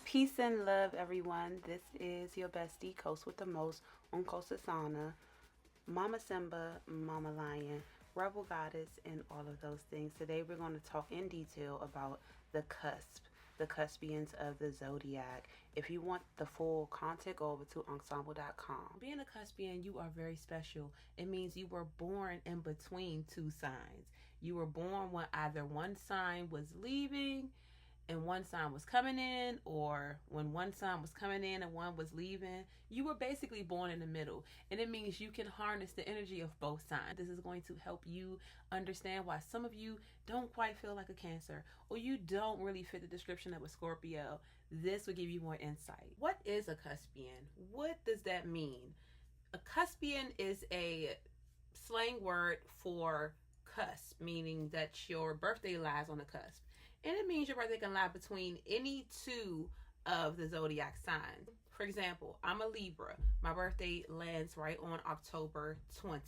Peace and love, everyone. This is your bestie, Coast with the Most, Unkosasana, Mama Simba, Mama Lion, Rebel Goddess, and all of those things. Today, we're going to talk in detail about the cusp, the Cuspians of the Zodiac. If you want the full content, go over to Ankhsemble.com. Being a Cuspian, you are very special. It means you were born in between two signs. You were born when either one sign was leaving and one sign was coming in, or when one sign was coming in and one was leaving. You were basically born in the middle, and it means you can harness the energy of both signs. This is going to help you understand why some of you don't quite feel like a Cancer, or you don't really fit the description of a Scorpio. This will give you more insight. What is a Cuspian? What does that mean? A Cuspian is a slang word for cusp, meaning that your birthday lies on the cusp. And it means your birthday can lie between any two of the zodiac signs. For example, I'm a Libra. My birthday lands right on October 20.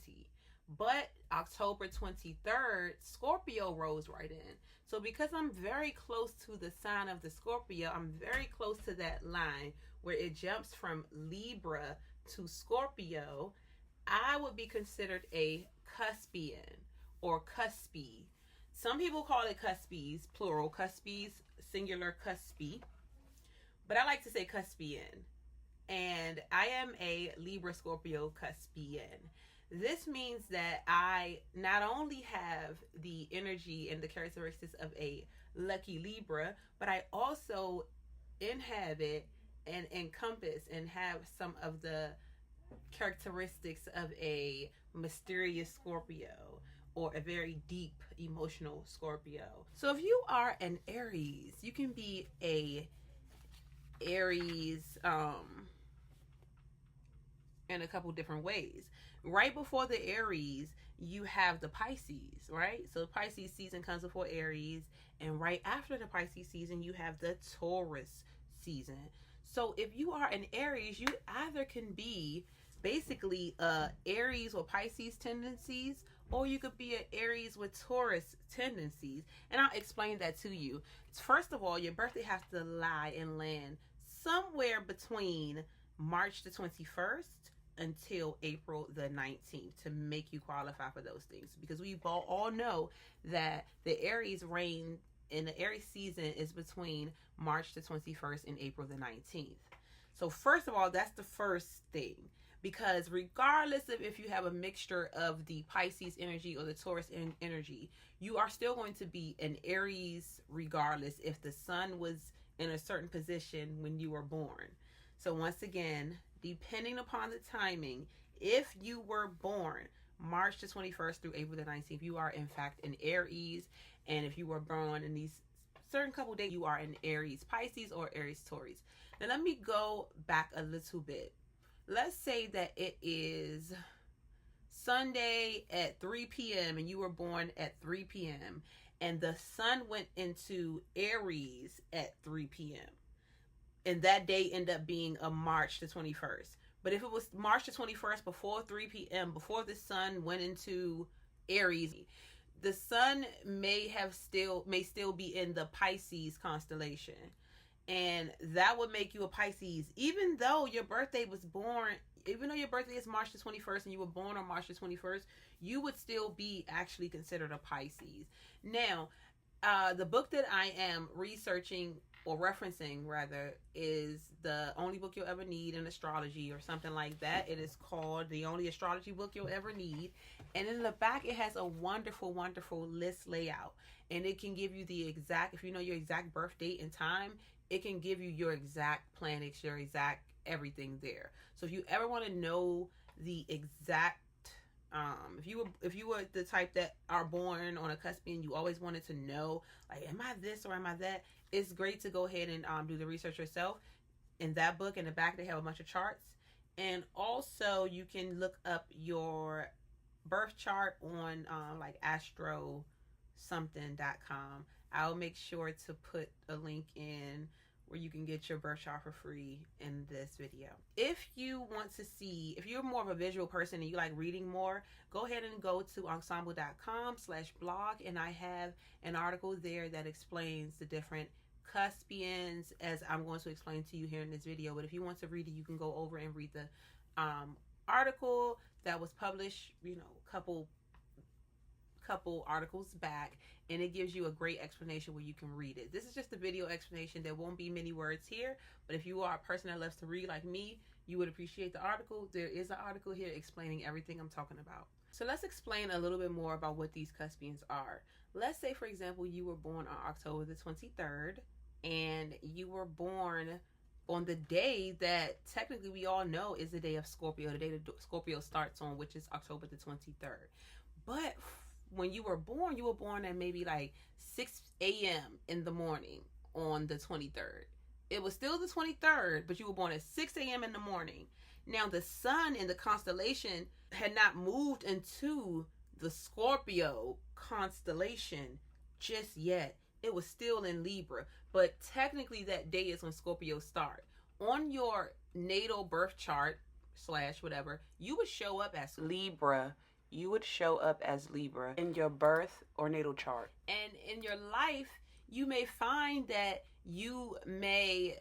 But October 23rd, Scorpio rolls right in. So because I'm very close to the sign of the Scorpio, I'm very close to that line where it jumps from Libra to Scorpio, I would be considered a Cuspian or Cuspy. Some people call it Cuspies, plural, Cuspies, singular Cuspy. But I like to say Cuspian. And I am a Libra Scorpio Cuspian. This means that I not only have the energy and the characteristics of a lucky Libra, but I also inhabit and encompass and have some of the characteristics of a mysterious Scorpio, or a very deep emotional Scorpio. So if you are an Aries, you can be a Aries in a couple different ways. Right before the Aries, you have the Pisces, right? So Pisces season comes before Aries, and right after the Pisces season, you have the Taurus season. So if you are an Aries, you either can be basically Aries or Pisces tendencies, or you could be an Aries with Taurus tendencies. And I'll explain that to you. First of all, your birthday has to lie and land somewhere between March the 21st until April the 19th to make you qualify for those things. Because we all know that the Aries reign in the Aries season is between March the 21st and April the 19th. So first of all, that's the first thing. Because regardless of if you have a mixture of the Pisces energy or the Taurus energy, you are still going to be an Aries regardless if the sun was in a certain position when you were born. So once again, depending upon the timing, if you were born March the 21st through April the 19th, you are in fact an Aries. And if you were born in these certain couple days, you are an Aries Pisces or Aries Taurus. Now let me go back a little bit. Let's say that it is Sunday at 3 p.m. and you were born at 3 p.m. and the sun went into Aries at 3 p.m. and that day ended up being a March the 21st. But if it was March the 21st before 3 p.m., before the sun went into Aries, the sun may still be in the Pisces constellation. And that would make you a Pisces, even though your birthday is March the 21st and you were born on March the 21st, you would still be actually considered a Pisces. Now, the book that I am researching or referencing rather is The Only Book You'll Ever Need in Astrology or something like that. It is called The Only Astrology Book You'll Ever Need. And in the back, it has a wonderful, wonderful list layout. And it can give you the exact, if you know your exact birth date and time, it can give you your exact planets, your exact everything there. So if you ever want to know the exact, if you were the type that are born on a Cuspian, you always wanted to know, like, am I this or am I that? It's great to go ahead and do the research yourself. In that book, in the back, they have a bunch of charts. And also, you can look up your birth chart on like astrosomething.com. I'll make sure to put a link in where you can get your birth chart for free in this video. If you want to see, if you're more of a visual person and you like reading more, go ahead and go to ensemble.com/blog, and I have an article there that explains the different Cuspians, as I'm going to explain to you here in this video. But if you want to read it, you can go over and read the article that was published, you know, couple articles back, and it gives you a great explanation where you can read it. This is just a video explanation. There won't be many words here, but if you are a person that loves to read like me, you would appreciate the article. There is an article here explaining everything I'm talking about. So let's explain a little bit more about what these Cuspians are. Let's say, for example, you were born on October the 23rd, and you were born on the day that technically we all know is the day of Scorpio, the day that Scorpio starts on, which is October the 23rd. But when you were born at maybe like 6 a.m. in the morning on the 23rd. It was still the 23rd, but you were born at 6 a.m. in the morning. Now, the sun in the constellation had not moved into the Scorpio constellation just yet. It was still in Libra, but technically that day is when Scorpio starts. On your natal birth chart / whatever, you would show up as Libra. You would show up as Libra in your birth or natal chart. And in your life, you may find that you may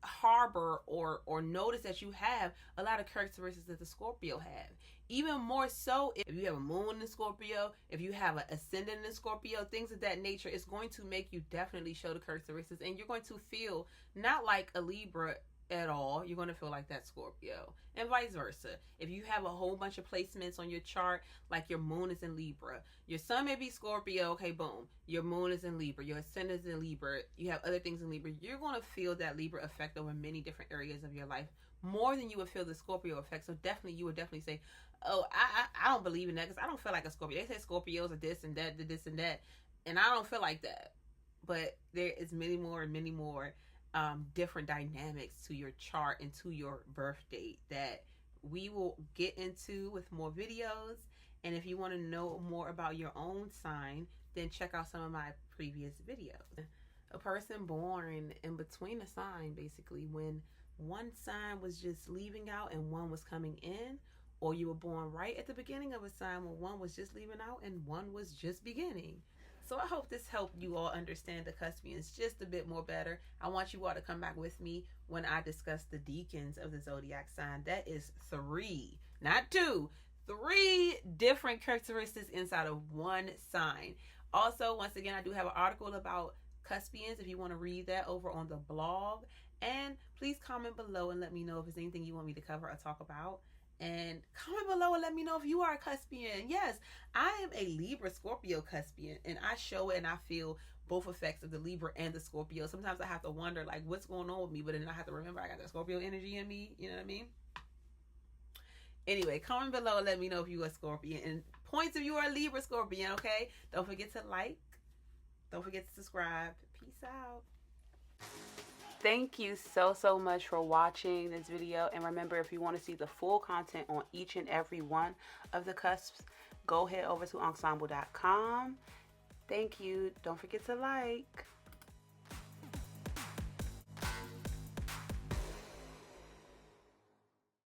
harbor or notice that you have a lot of characteristics that the Scorpio have. Even more so if you have a moon in Scorpio, if you have an ascendant in Scorpio, things of that nature, it's going to make you definitely show the characteristics, and you're going to feel not like a Libra at all. You're going to feel like that Scorpio, and vice versa. If you have a whole bunch of placements on your chart, like your moon is in Libra, your sun may be Scorpio, okay, boom, your moon is in Libra, your ascendant is in Libra, you have other things in Libra, you're going to feel that Libra effect over many different areas of your life, more than you would feel the Scorpio effect. So definitely, you would definitely say, oh, I don't believe in that because I don't feel like a Scorpio. They say Scorpios are this and that, this and that, and I don't feel like that. But there is many more different dynamics to your chart and to your birth date that we will get into with more videos. And if you want to know more about your own sign, then check out some of my previous videos. A person born in between a sign, basically, when one sign was just leaving out and one was coming in, or you were born right at the beginning of a sign when one was just leaving out and one was just beginning. So I hope this helped you all understand the Cuspians just a bit more better. I want you all to come back with me when I discuss the deacons of the zodiac sign. That is 3, not 2, 3 different characteristics inside of one sign. Also, once again, I do have an article about Cuspians if you want to read that over on the blog. And please comment below and let me know if there's anything you want me to cover or talk about. And comment below and let me know if you are a Cuspian. Yes, I am a Libra Scorpio Cuspian, and I show it and I feel both effects of the Libra and the Scorpio. Sometimes I have to wonder, like, what's going on with me, but then I have to remember I got that Scorpio energy in me. You know what I mean? Anyway, comment below and let me know if you are a Scorpion, and points if you are a Libra Scorpion, okay? Don't forget to like. Don't forget to subscribe. Peace out. Thank you so much for watching this video. And remember, if you want to see the full content on each and every one of the cusps, go head over to Ankhsemble.com. Thank you. Don't forget to like.